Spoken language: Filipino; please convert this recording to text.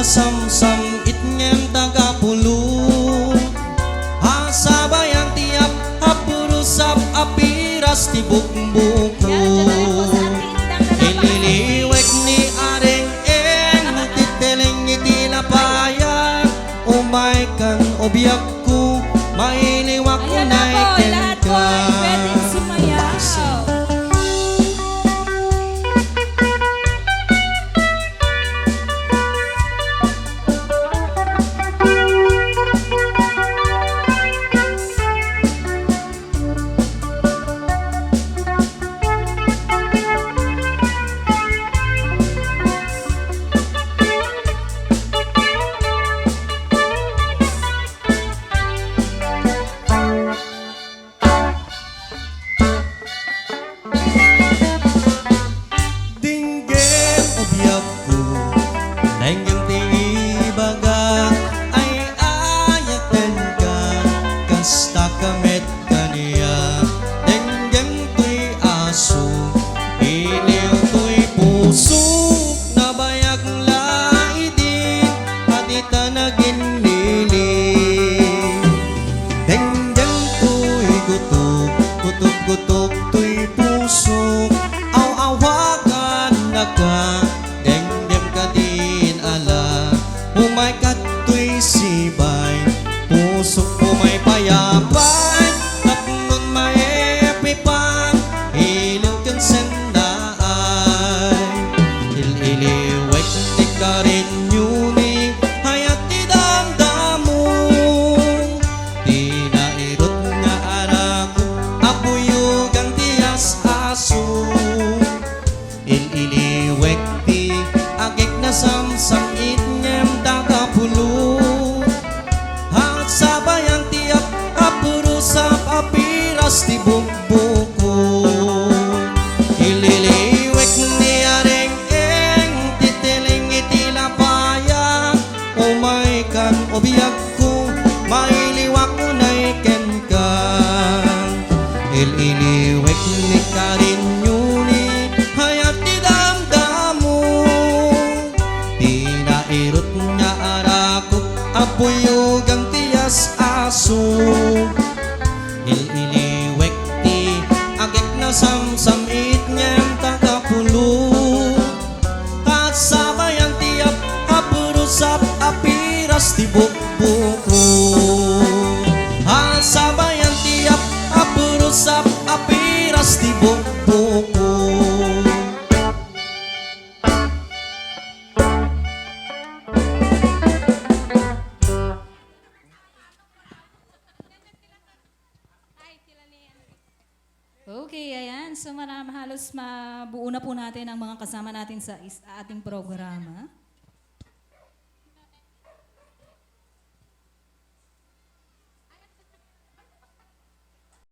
samsam itngem tagapulo hasabayang tiap hapurusap apiras ti bukbuko ililiwek ni areng titeling iti lapayan umay kan obiyak ko mailiwak na iken ka. Gutok tuy puso aw-awagan na ka dengdem ka din ala umay ka tuy sibay puso ko may payapay tapnon maepipang ilaw kang sendaay ililiwek di ka rin yuni hayat di damdamo di nairot nga arako apuyo ililiwek ti agik na samsam itngem tagapulo at sabayang tiap apurusap apiras ti bukbuko ililiwek ni areng titeling iti lapayan umay kan obiyak ko mailiwak ko na iken ka ililiwek ni karin apuyog ang tiyas aso ililiwek ti agik na samsam itngem tagapulo at sabayang tiap apurusap apiras ti bukbuko at sabayang tiap apurusap apiras ti bukbuko. Okay, ayan. So halos mabuo na po natin ang mga kasama natin sa ating programa.